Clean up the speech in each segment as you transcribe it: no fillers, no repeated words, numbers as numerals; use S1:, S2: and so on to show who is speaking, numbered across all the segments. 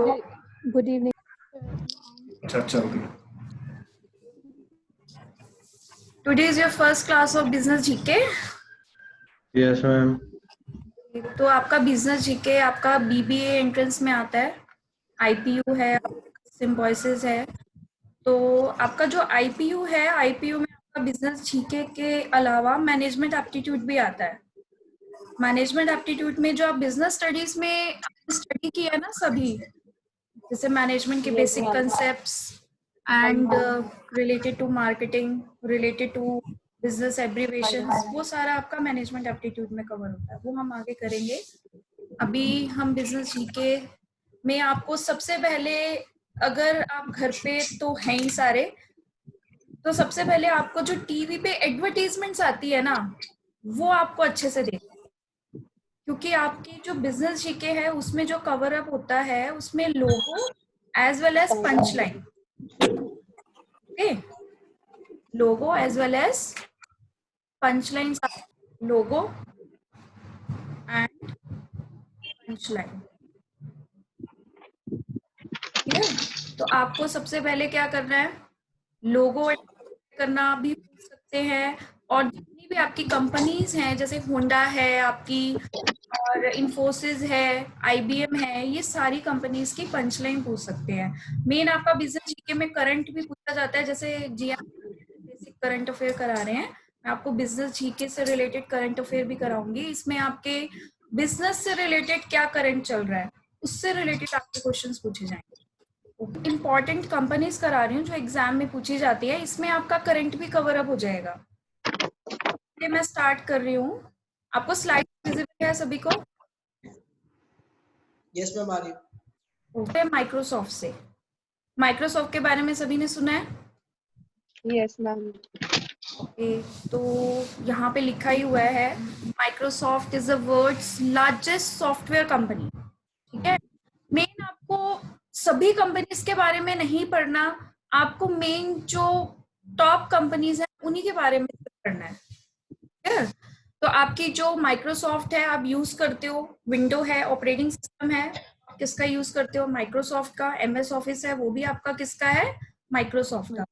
S1: Good evening.
S2: चर्चा होगी।
S3: Today is your first class of business GK.
S2: Yes, ma'am.
S3: तो आपका बिजनेस जीके आपका बीबीए एंट्रेंस में आता है, आईपीयू है, सिम्बॉयसिस है। तो आपका जो आईपीयू है, आईपीयू में आपका बिजनेस जीके के अलावा मैनेजमेंट एप्टीट्यूड भी आता है। मैनेजमेंट एप्टीट्यूड में जो आप बिजनेस स्टडीज में स्टडी किया है ना सभी, जैसे मैनेजमेंट के basic concepts and related to marketing, related to business abbreviations, वो सारा आपका मैनेजमेंट एप्टीट्यूड में कवर होता है। वो हम आगे करेंगे। अभी हम बिजनेस जीके में आपको सबसे पहले, अगर आप घर पे तो हैं ही सारे, तो सबसे पहले आपको जो टीवी पे एडवर्टीजमेंट्स आती है ना, वो आपको अच्छे से देखना, क्योंकि आपकी जो बिजनेस जीके है उसमें जो कवर अप होता है उसमें logo as well as punch line, okay, logo as well as punch line, logo and punch line. ठीक है, तो आपको सबसे पहले क्या करना है, लोगो करना भी पूछ सकते हैं, और जितनी भी आपकी कंपनीज हैं, जैसे होंडा है आपकी, और इन्फोसिस है, आईबीएम है, ये सारी कंपनीज की पंचलाइन पूछ सकते हैं। मेन आपका बिजनेस जीके में करंट भी पूछा जाता है, जैसे जी बेसिक करंट अफेयर करा रहे हैं, मैं आपको बिजनेस जीके से रिलेटेड करंट अफेयर भी कराऊंगी। इसमें आपके बिजनेस से रिलेटेड क्या करंट चल रहा है, उससे रिलेटेड आपके क्वेश्चंस पूछे जाएंगे। इंपॉर्टेंट कंपनीज करा रही हूँ जो एग्जाम में पूछी जाती है, इसमें आपका करंट भी कवर अप हो जाएगा। ये मैं स्टार्ट कर रही हूँ। आपको स्लाइड विजिबल है सभी को?
S4: यस मैम, आ रही।
S3: ओके, माइक्रोसॉफ्ट से, माइक्रोसॉफ्ट के बारे में सभी ने सुना है?
S1: Yes, ma'am.
S3: ओके, तो यहाँ पे लिखा ही हुआ है, Microsoft is the world's largest software company. ठीक है, मेन आपको सभी कंपनीज के बारे में नहीं पढ़ना, आपको मेन जो टॉप कंपनीज है उन्हीं के बारे में पढ़ना है। ठीक है, तो आपकी जो माइक्रोसॉफ्ट है आप यूज करते हो, विंडो है, ऑपरेटिंग सिस्टम है, किसका यूज करते हो? माइक्रोसॉफ्ट का। एमएस ऑफिस है, वो भी आपका किसका है? माइक्रोसॉफ्ट का।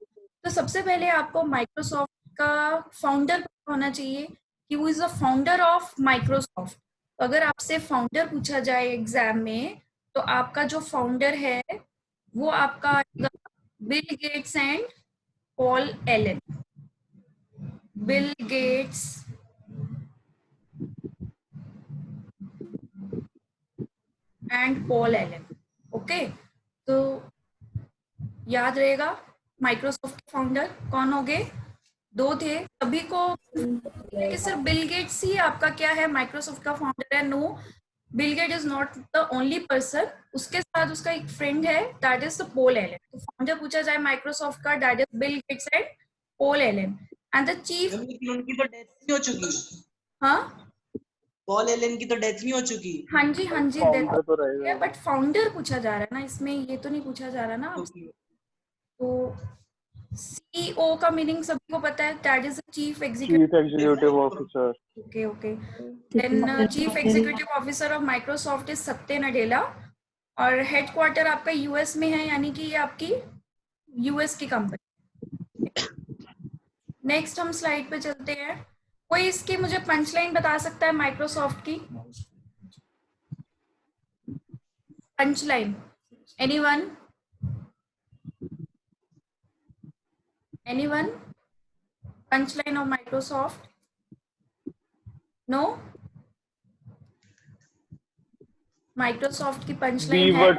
S3: तो सबसे पहले आपको माइक्रोसॉफ्ट का फाउंडर होना चाहिए कि वो is the founder of Microsoft. तो अगर आपसे फाउंडर पूछा जाए एग्जाम में, तो आपका जो फाउंडर है वो आपका bill Gates and Paul Elon. Bill Gates and Paul Elon. Okay, तो याद रहेगा माइक्रोसॉफ्ट के फाउंडर कौन हो गए? दो थे, सभी को कि सिर्फ बिल गेट्स ही आपका क्या है, माइक्रोसॉफ्ट का फाउंडर है? No, Bill Gate is not the only person, उसके साथ उसका एक फ्रेंड है, that is the Paul Allen. तो फाउंडर पूछा जाए माइक्रोसॉफ्ट का, that is Bill Gates and Paul Allen. And the chief,
S4: उनकी तो डेथ नहीं हो चुकी?
S3: हाँ,
S4: पॉल एलन की तो डेथ नहीं हो चुकी?
S3: हाँ जी, हाँ जी, डेथ, बट फाउंडर पूछा जा रहा है ना, इसमें ये तो नहीं पूछा जा रहा ना। तो सीईओ का मीनिंग सबको पता है, that is chief executive
S4: officer.
S3: Okay, okay. Then chief executive officer of Microsoft is Satya Nadella, और हेडक्वार्टर आपका यूएस में है, यानी कि ये आपकी यूएस की कंपनी। नेक्स्ट हम स्लाइड पे चलते हैं। कोई इसकी मुझे पंचलाइन बता सकता है माइक्रोसॉफ्ट की? Punchline, anyone? Anyone? Punchline of Microsoft? No, Microsoft की पंचलाइन है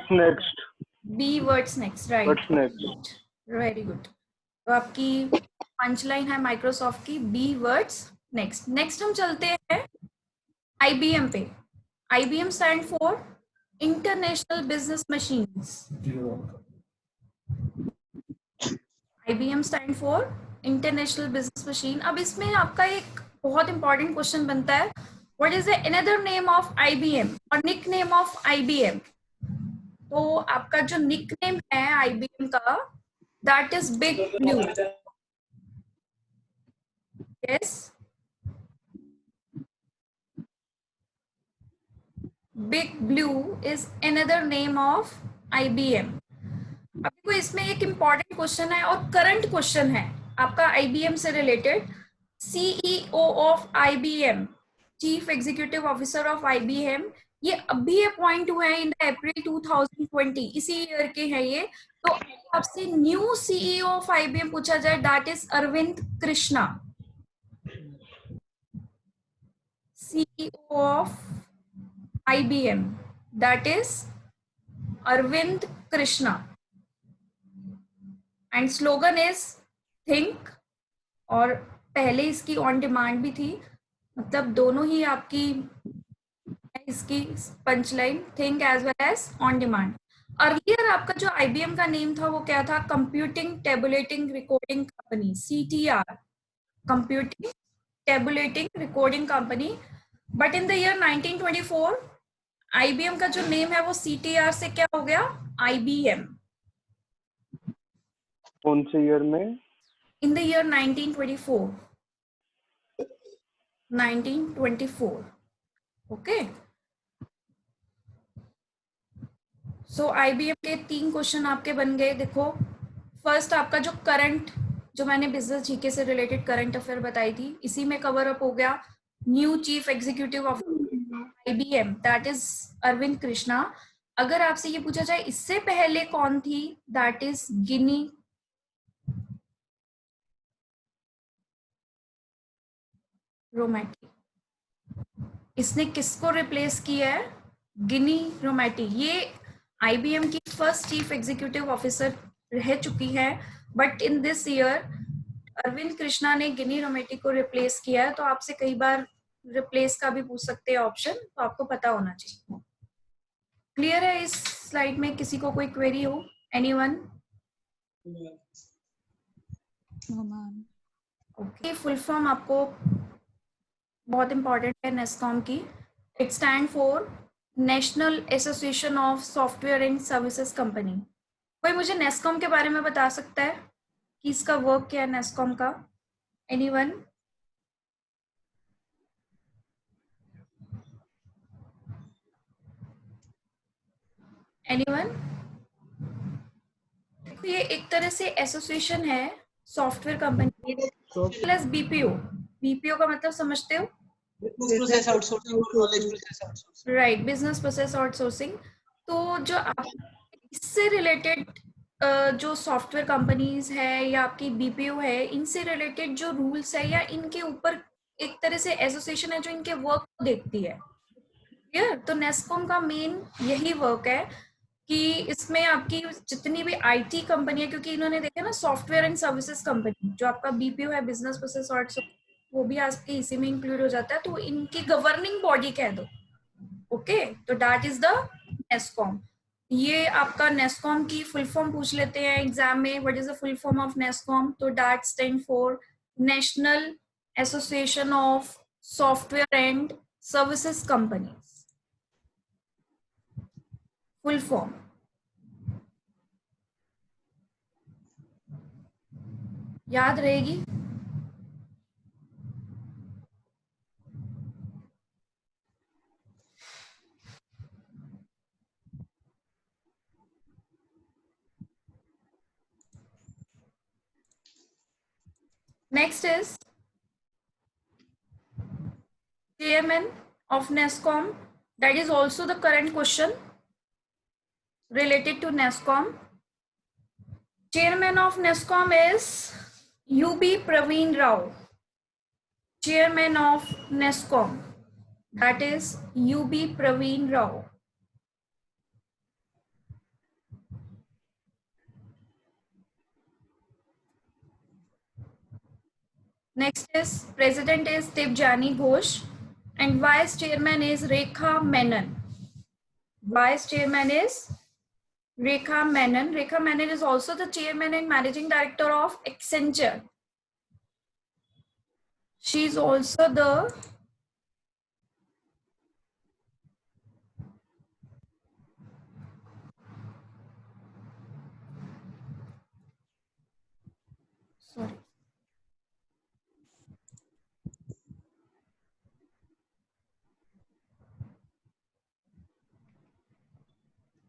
S3: be words next, right, very good. तो आपकी पंचलाइन है माइक्रोसॉफ्ट की बी वर्ड्स नेक्स्ट। नेक्स्ट हम चलते हैं आईबीएम पे। IBM stand for international business machines. IBM stand for international business machine. अब इसमें आपका एक बहुत इंपॉर्टेंट क्वेश्चन बनता है, what is the another name of IBM और निक नेम ऑफ IBM? तो आपका जो निक नेम है IBM का, that is big blue. Yes, big blue is another name of IBM। अब देखो इसमें एक इम्पॉर्टेंट क्वेश्चन है और करंट क्वेश्चन है आपका IBM से related. CEO of IBM, chief executive officer of IBM, ये अभी अपॉइंट हुए हैं इन अप्रैल 2020, इसी ईयर के हैं ये। तो आपसे न्यू CEO ऑफ IBM पूछा जाए, that is Arvind Krishna. CEO of IBM, that is Arvind Krishna, and slogan is think, और पहले इसकी ऑन डिमांड भी थी, मतलब दोनों ही आपकी इसकी punchline, think as well as on demand. Earlier आपका जो IBM का नेम था वो क्या था? Computing tabulating recording company, CTR, computing tabulating recording company. But in the year 1924 IBM का जो नेम है वो CTR से क्या हो गया? IBM।
S5: कौन से ईयर में?
S3: इन the year 1924, 1924। Okay, so IBM के 3 क्वेश्चन आपके बन गए। देखो, फर्स्ट आपका जो करंट, जो मैंने बिजनेस जीके से रिलेटेड करंट अफेयर बताई थी, इसी में कवर अप हो गया। New chief executive of IBM, that is Arvind Krishna. अगर आपसे ये पूछा जाए इससे पहले कौन थी, दैट इज गिनी रोमैटी। इसने किसको रिप्लेस किया है? गिनी रोमैटी। ये IBM की फर्स्ट चीफ एग्जीक्यूटिव ऑफिसर रह चुकी है, but in this year Arvind Krishna ने गिनी रोमैटी को रिप्लेस किया है। तो आपसे कई बार रिप्लेस का भी पूछ सकते हैं ऑप्शन, तो आपको पता होना चाहिए। क्लियर है इस स्लाइड में? किसी को कोई क्वेरी हो? एनीवन? ओके, फुल फॉर्म आपको बहुत इंपॉर्टेंट है नेस्कॉम की। It stand for National Association of Software and services company. कोई मुझे नेस्कॉम के बारे में बता सकता है कि इसका वर्क क्या है नेस्कॉम का? एनीवन? एनीवन? ये एक तरह से एसोसिएशन है software company plus BPO। BPO का मतलब समझते हो?
S4: बिजनेस प्रोसेस आउटसोर्सिंग और knowledge process outsourcing.
S3: Right, business process outsourcing. तो जो आप इससे रिलेटेड जो सॉफ्टवेयर कंपनीज है या आपकी BPO है, इनसे रिलेटेड जो रूल्स है या इनके ऊपर एक तरह से एसोसिएशन है जो इनके वर्क को देखती है। क्लियर? तो नेस्कॉम का मेन यही वर्क है कि इसमें आपकी जितनी भी IT कंपनी है, क्योंकि इन्होंने देखा ना सॉफ्टवेयर एंड सर्विसेज कंपनी, जो आपका BPO है, बिजनेस प्रोसेस आउटसोर्सिंग, वो भी आपके इसी में इंक्लूड हो जाता है। तो इनकी गवर्निंग बॉडी कह दो। ओके, तो दैट इज द नेस्कॉम। ये आपका नेस्कॉम की फुल फॉर्म पूछ लेते हैं एग्जाम में, what is the full form of NASSCOM? तो that stand for National Association of Software and Services Companies. Full form याद रहेगी? Next is chairman of NESCOM. That is also the current question related to NESCOM. Chairman of NESCOM is UB Praveen Rao. Chairman of NESCOM, that is UB Praveen Rao. Next is president is Tibjani Ghosh and vice chairman is Rekha Menon. Vice chairman is Rekha Menon. Rekha Menon is also the chairman and managing director of Accenture. She is also the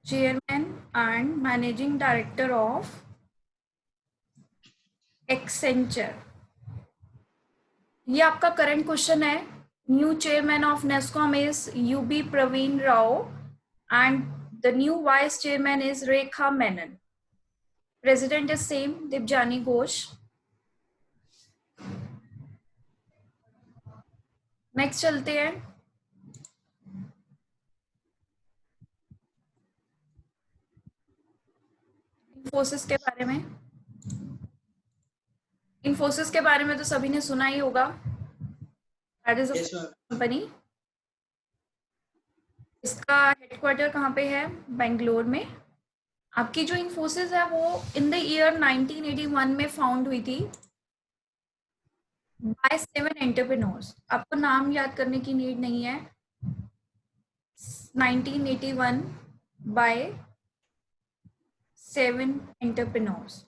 S3: chairman and Managing Director of Accenture. ये आपका current question है. New chairman of NASSCOM is U B Pravin Rao and the new vice chairman is Rekha Menon. President is same, Dibjani Ghosh. Next चलते हैं. इन्फोसिस के बारे में. इन्फोसिस के बारे में तो सभी ने सुना ही होगा. That is a company. इसका हेडक्वार्टर कहाँ पे है? बेंगलोर में. आपकी जो इन्फोसिस है वो इन द ईयर 1981 में फाउंड हुई थी बाय 7 एंटरप्रेन्योर्स. आपको नाम याद करने की नीड नहीं है. 1981 by 7 entrepreneurs.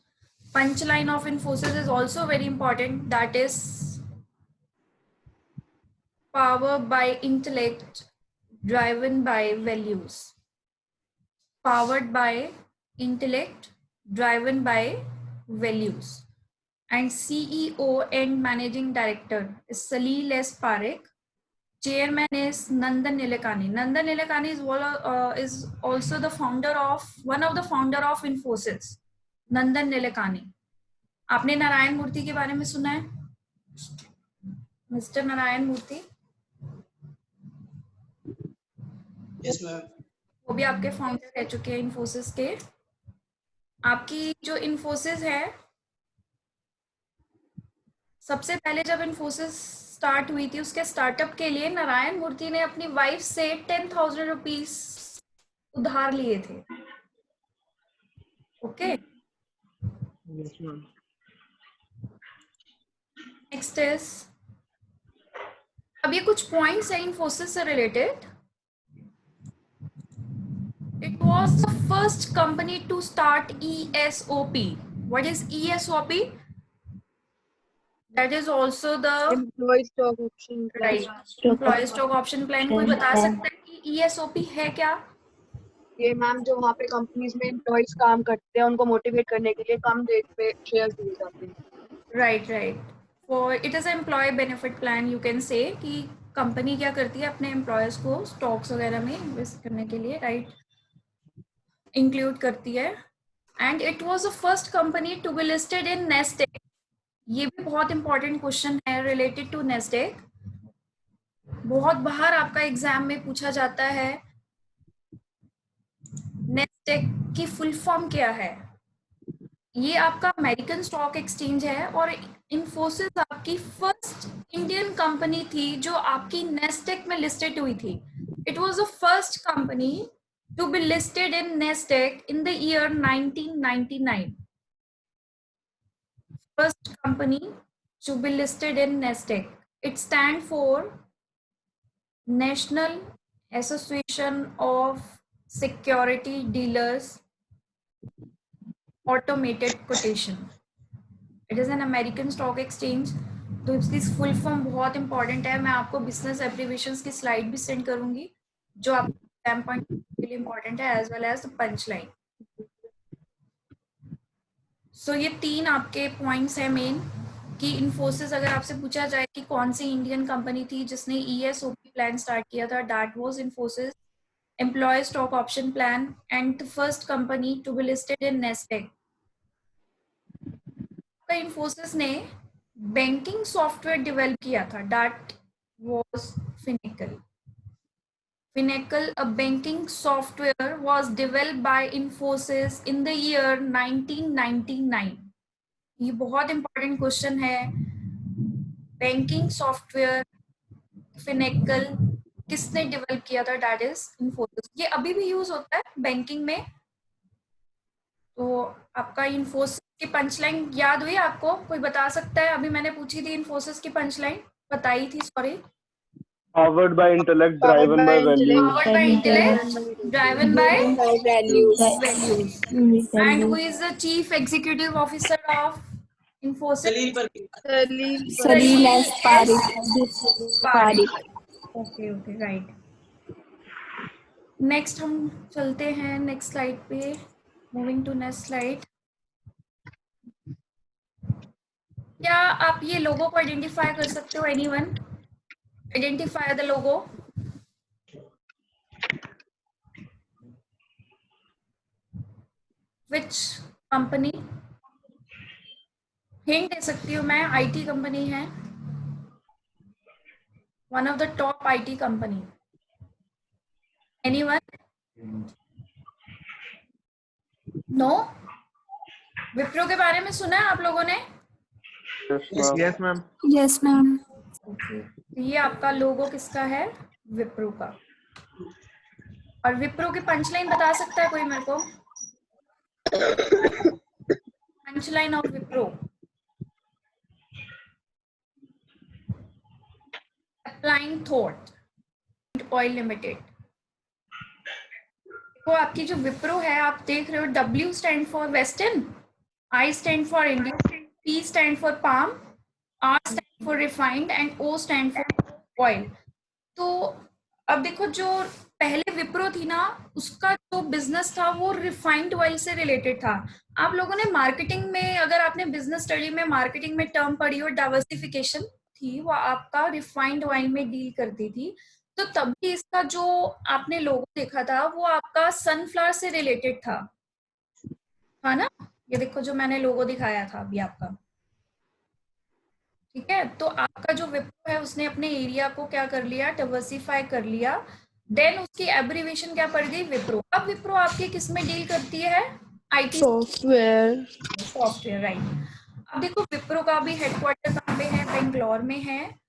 S3: Punchline of Infosys is also very important, that is power by intellect, driven by values. Powered by intellect, driven by values. And CEO and Managing Director is Salil S. Parekh. Chairman is Nandan Nilekani. Nandan Nilekani is also the founder of, one of the founder of Infosys. Nandan Nilekani. आपने नारायण मूर्ति के बारे में सुना है? Mister Narayana Murthy.
S4: Yes ma'am.
S3: वो भी आपके founder रह चुके हैं इन्फोसिस के. आपकी जो इन्फोसिस है, सबसे पहले जब इन्फोसिस स्टार्ट हुई थी, उसके स्टार्टअप के लिए नारायण मूर्ति ने अपनी वाइफ से 10,000 रुपीज उधार लिए थे. ओके. नेक्स्ट इज, अब ये कुछ पॉइंट्स है इन्फोसिस से रिलेटेड. It was the first company to start ESOP. What is ESOP? That is also the
S1: employ stock option.
S3: Right, employ stock option plan. कोई बता सकता है कि ESOP है क्या?
S1: ये मैम जो वहाँ पे कंपनीज में एम्प्लॉयज काम करते हैं उनको मोटिवेट करने के लिए कम रेट पे शेयर्स दिए जाते हैं.
S3: Right right. For it is employ benefit plan. You can say कि कंपनी क्या करती है अपने एम्प्लॉयज को स्टॉक्स वगैरह में इन्वेस्ट करने के लिए, राइट, इंक्लूड करती है. And it was the first company to be listed in Nasdaq. ये भी बहुत इंपॉर्टेंट क्वेश्चन है रिलेटेड टू नेस्डेक. बहुत बाहर आपका एग्जाम में पूछा जाता है नेस्डेक की फुल फॉर्म क्या है. ये आपका अमेरिकन स्टॉक एक्सचेंज है और इन्फोसिस आपकी फर्स्ट इंडियन कंपनी थी जो आपकी नेस्डेक में लिस्टेड हुई थी. It was the first company to be listed in Nasdaq in the year 1999. First company to be listed in Nasdaq. It stand for National Association of Security Dealers Automated Quotation. It is an American stock exchange. तो इसकी full form बहुत important है. मैं आपको business abbreviations की slide भी send करूंगी जो आपके एग्जाम पॉइंट के लिए इंपॉर्टेंट है, as well as punch line. So ये 3 आपके पॉइंट्स हैं मेन. कि इन्फोसिस अगर आपसे पूछा जाए कि कौन सी इंडियन कंपनी थी जिसने ESOP प्लान स्टार्ट किया था, that was Infosys. Employee stock option plan and the first company to be listed in Nasdaq. Infosys ने बैंकिंग सॉफ्टवेयर डेवलप किया था, that was Finacle. Finacle, a banking software, was developed by Infosys in the year 1999. ये बहुत important question है. Banking software Finacle किसने develop किया था? That is Infosys. ये अभी भी यूज होता है बैंकिंग में. तो आपका इन्फोसिस की पंचलाइन याद हुई आपको? कोई बता सकता है? अभी मैंने पूछी थी इन्फोसिस की पंचलाइन, बताई थी, sorry.
S5: Powered by intellect, driven by values.
S3: Powered by intellect, driven by values. And who is the chief executive officer of Infosys?
S1: Salil
S3: S. Parekh. Okay right. Next हम चलते हैं नेक्स्ट स्लाइड पे. Moving to next slide. क्या आप ये logo को identify कर सकते हो? Anyone identify the logo? Which company? Hint दे सकती हूँ मैं, आईटी कंपनी है, one of the top IT company. Anyone? No? Wipro के बारे में सुना है आप लोगों ने?
S2: Yes ma'am.
S6: Yes ma'am.
S3: Okay, तो ये आपका लोगो किसका है? विप्रो का। और विप्रो की पंचलाइन बता सकता है कोई मेरे को? Punchline of Wipro. Applying thought oil limited. तो आपकी जो विप्रो है, आप देख रहे हो, W stand for western, I stand for India, P stand for palm, R stand for refined and O stand for oil. तो अब देखो, जो पहले विप्रो थी ना, उसका जो बिजनेस था वो रिफाइंड ऑयल से रिलेटेड था। आप लोगों ने मार्केटिंग में, अगर आपने बिजनेस स्टडी में मार्केटिंग में टर्म पढ़ी हो, डाइवर्सिफिकेशन थी, वो आपका रिफाइंड ऑयल में डील करती थी। तो तभी इसका जो आपने लोगो देखा था वो आपका सनफ्लावर से रिलेटेड था ना? ये देखो जो मैंने लोगो दिखाया था अभी आपका, ठीक है। तो आपका जो विप्रो है उसने अपने एरिया को क्या कर लिया? डाइवर्सिफाई कर लिया। देन उसकी एब्रीविएशन क्या पड़ गई? विप्रो। अब विप्रो आपकी किस में डील करती है? IT
S6: software.
S3: Software, right. अब देखो विप्रो का भी हेडक्वार्टर कहाँ पे है? बेंगलोर में है।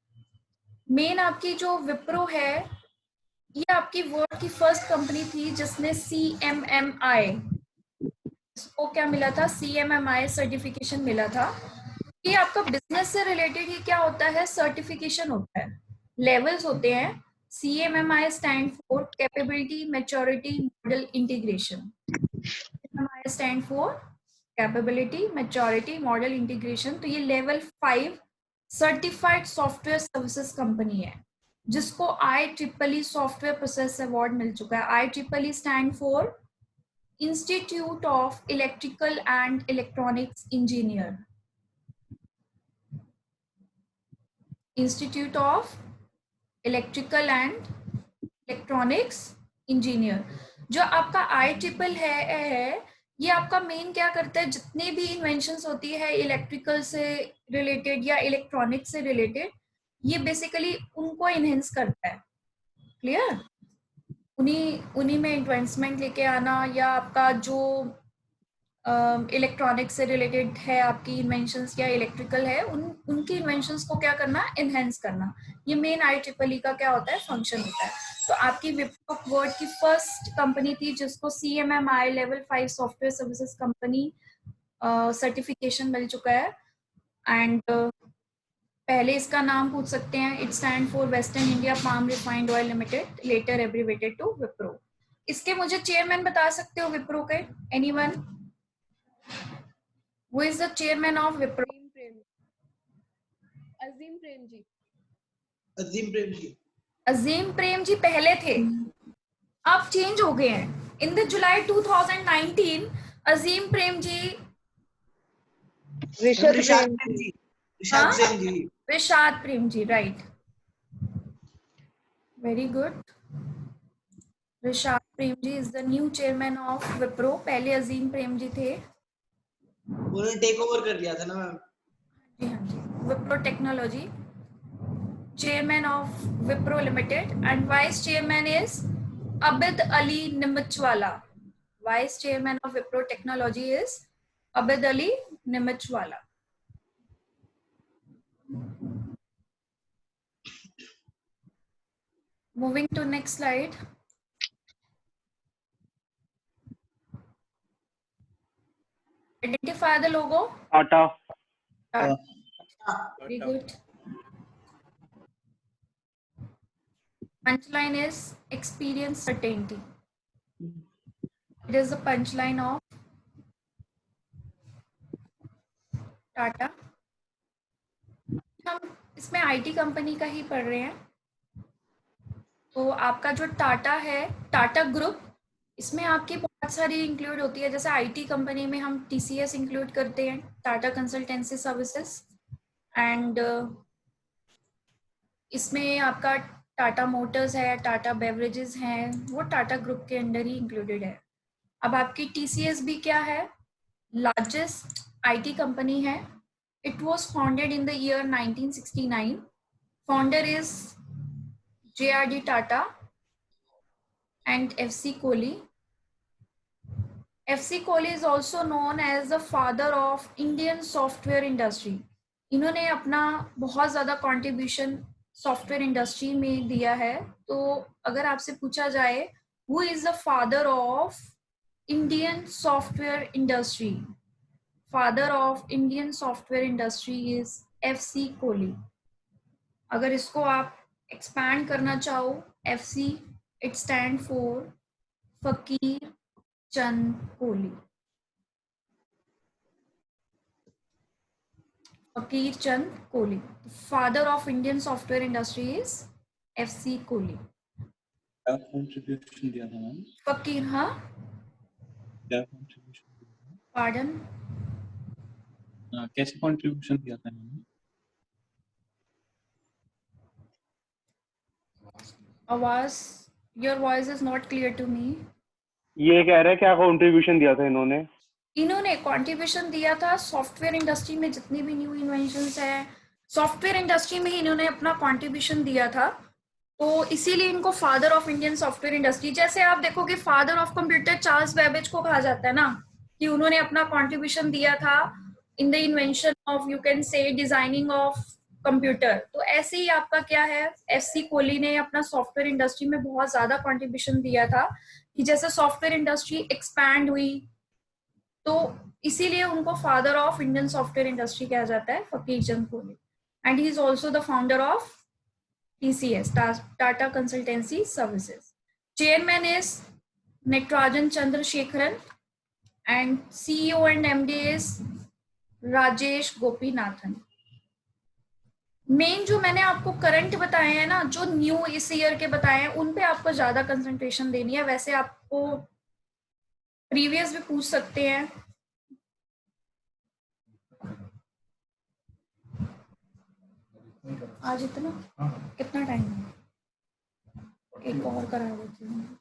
S3: मेन आपकी जो विप्रो है, ये आपकी वर्ल्ड की फर्स्ट कंपनी थी जिसने CMMI, इसको क्या मिला था? CMMI सर्टिफिकेशन मिला था। ये आपका बिजनेस से रिलेटेड ही क्या होता है? सर्टिफिकेशन होता है, लेवल्स होते हैं। CMMI stand for capability, maturity, model integration. CMMI stand for capability, maturity, model integration. तो ये level 5 certified software services company है, जिसको IEEE सॉफ्टवेयर प्रोसेस अवार्ड मिल चुका है। IEEE stand for institute of electrical and electronics engineer, institute of electrical and electronics engineer. जो आपका IEEE है, ये आपका मेन क्या करता है? जितने भी इन्वेंशंस होती है इलेक्ट्रिकल से रिलेटेड या इलेक्ट्रॉनिक्स से रिलेटेड, ये बेसिकली उनको इनहेंस करता है। क्लियर? उन्हीं में एडवांसमेंट लेके आना, या आपका जो इलेक्ट्रॉनिक्स से रिलेटेड है आपकी इन्वेंशंस या इलेक्ट्रिकल है, उनकी इन्वेंशंस को क्या करना? एनहेंस करना। ये मेन IEEE का क्या होता है? फंक्शन होता है। तो आपकी विप्रो वर्ल्ड की फर्स्ट कंपनी थी जिसको CMMI level 5 software services company certification मिल चुका है। एंड पहले इसका नाम पूछ सकते हैं, it stand for western India palm refined oil limited, later abbreviated to Wipro. इसके मुझे चेयरमैन बता सकते हो विप्रो के? Anyone? Who is the chairman of Wipro?
S1: Azim Prem ji.
S4: Azim Prem ji.
S3: Azim Prem ji पहले थे, अब चेंज हो गए हैं। In the July 2019 Azim Prem ji,
S4: Rishad Prem ji. Rishad Prem ji.
S3: Rishad Prem ji, right, very good. Rishad Prem ji is the new chairman of Wipro. पहले अजीम प्रेम जी थे।
S4: उन्होंने टेक ओवर कर लिया था ना मैम?
S3: जी हाँ जी। Wipro technology, chairman of Wipro limited, and vice chairman is Abid Ali Neemuchwala. Vice chairman of Wipro technology is Abid Ali Neemuchwala. Moving to next slide. Identify the logo.
S5: Tata.
S3: Very good. Punchline is experience certainty. It is the punchline of Tata. हम इसमें IT company का ही पढ़ रहे हैं। तो आपका जो टाटा है, टाटा ग्रुप, इसमें आपकी बहुत सारी इंक्लूड होती है, जैसे आईटी कंपनी में हम टीसीएस इंक्लूड करते हैं, टाटा कंसल्टेंसी सर्विसेज, एंड इसमें आपका टाटा मोटर्स है, टाटा बेवरेजेस हैं, वो टाटा ग्रुप के अंडर ही इंक्लूडेड है। अब आपकी टीसीएस भी क्या है, लार्जेस्ट आईटी कंपनी है। It was founded in the year 1969। Founder is JRD Tata and FC Kohli. FC Kohli is also known as the father of Indian software industry. इन्होंने अपना बहुत ज़्यादा कंट्रीब्यूशन सॉफ्टवेयर इंडस्ट्री में दिया है। तो अगर आपसे पूछा जाए who is the father of Indian software industry, father of Indian software industry is FC Kohli. अगर इसको आप एक्सपैंड करना चाहो, FC it stand for फकीर Chand Kohli. Faqir Chand Kohli, father of Indian software industry is FC Kohli.
S7: क्या कंट्रीब्यूशन दिया था मैम?
S3: फकीर, हाँ,
S7: क्या कंट्रीब्यूशन?
S3: पार्डन,
S7: कैसे कंट्रीब्यूशन दिया था मैम?
S3: आवाज, your voice is not clear to me.
S5: ये कह रहे हैं क्या कंट्रीब्यूशन दिया था इन्होंने?
S3: इन्होंने कंट्रीब्यूशन दिया था सॉफ्टवेयर इंडस्ट्री में, जितनी भी न्यू इन्वेंशंस हैं सॉफ्टवेयर इंडस्ट्री में ही इन्होंने अपना कंट्रीब्यूशन दिया था। तो इसीलिए इनको father of Indian software industry, जैसे आप देखोगे father of computer Charles Babbage को कहा जाता है ना, कि उन्होंने अपना कंट्रीब्यूशन दिया था in the invention of, you can से, डिजाइनिंग ऑफ कंप्यूटर। तो ऐसे ही आपका क्या है, FC कोहली ने अपना सॉफ्टवेयर इंडस्ट्री में बहुत ज्यादा कंट्रीब्यूशन दिया था, कि जैसे सॉफ्टवेयर इंडस्ट्री एक्सपैंड हुई, तो इसीलिए उनको father of Indian software industry कहा जाता है, Faqir Chand Kohli. And he is also the founder of TCS, Tata consultancy services. Chairman is Natarajan Chandrasekaran and CEO and MD is Rajesh Gopinathan. Main जो मैंने आपको करंट बताए हैं ना, जो न्यू इस ईयर के बताए हैं, उन पे आपको ज्यादा कंसंट्रेशन देनी है। वैसे आपको प्रीवियस भी पूछ सकते हैं। आज इतना कितना टाइम है, एक और करा देती हूँ।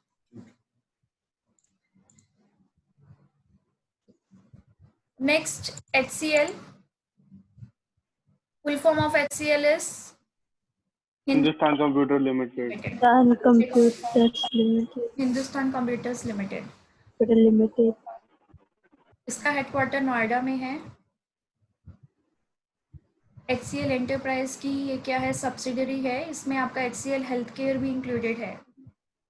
S3: Next, HCL, full form of HCL is
S5: Hindustan computer limited.
S6: Hindustan's Computers Limited.
S3: Hindustan computers limited.
S6: Limited.
S3: इसका हेडक्वार्टर नोएडा में है। HCL एंटरप्राइज की ये क्या है, सब्सिडरी है। इसमें आपका HCL हेल्थ केयर भी इंक्लूडेड है।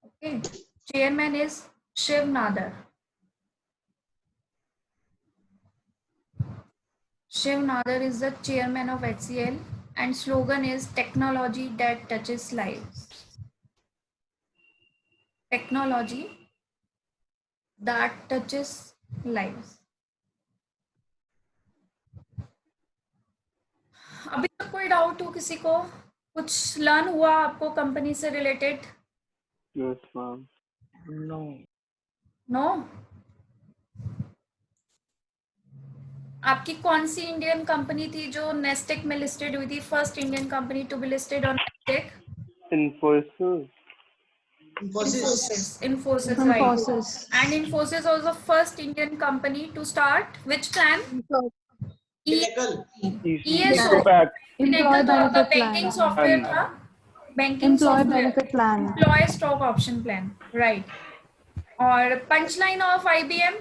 S3: Okay, chairman is Shiv Nadar. Shiv Nadar is the chairman of HCL and slogan is technology that touches lives. Technology that touches lives. अभी तक कोई डाउट हो किसी को? कुछ लर्न हुआ आपको कंपनी से रिलेटेड?
S5: Yes ma'am.
S3: नो? आपकी कौन सी इंडियन कंपनी थी जो नेस्टेक में लिस्टेड हुई थी, first Indian company to be listed on NASDAQ?
S5: Infosys.
S3: Infosys, right. And Infosys was the first Indian company to start which plan? ESO.
S6: Employee
S3: तो आपका
S6: benefit
S3: banking
S6: plan.
S3: Software था, banking
S6: Employee
S3: software,
S6: benefit plan.
S3: Employee stock option plan, right. और punchline of IBM,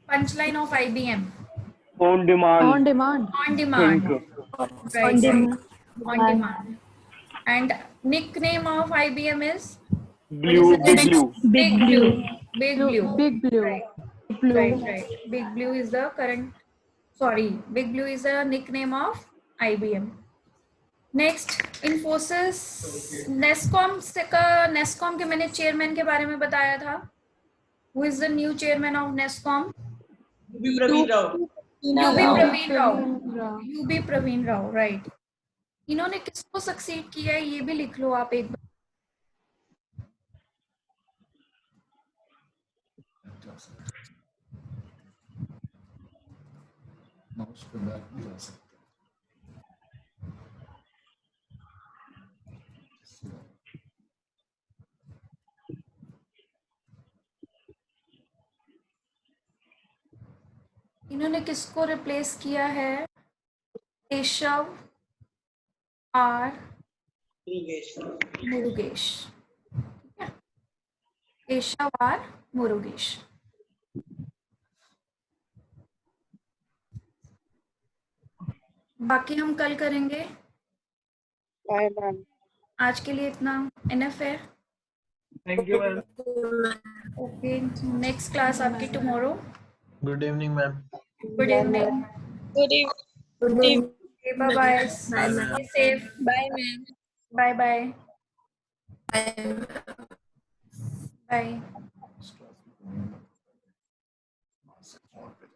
S3: punchline of IBM,
S5: On demand.
S6: On demand.
S3: on demand,
S5: Think.
S3: right,
S6: On demand.
S3: on demand. And nickname of IBM is
S5: Blue. Blue.
S3: Big Blue. Big Blue.
S6: Big Blue.
S3: Right.
S6: Blue.
S3: Right. Big Blue is the current. Sorry, Big Blue is the nickname of IBM. Next, Infosys, Nescom के मैंने chairman के बारे में बताया था। Who is the new chairman of Nescom?
S4: UB Praveen Rao.
S3: UB Praveen Rao, right. इन्होंने किसको succeed किया है ये भी लिख लो आप एक बार।
S8: माउस पे बैक भी जा सकते हैं।
S3: इन्होंने किसको रिप्लेस किया है? केशव आर मुरुगेश। ठीक है, केशव आर मुरुगेश। बाकी हम कल करेंगे।
S1: Bye ma'am.
S3: आज के लिए इतना इनफ है।
S2: Thank you ma'am.
S3: Okay, next class आपकी tomorrow.
S2: Good evening ma'am.
S3: Good evening.
S1: Good evening.
S3: Bye bye. Stay safe.
S1: Bye ma'am.
S3: Bye bye. Bye.
S8: पे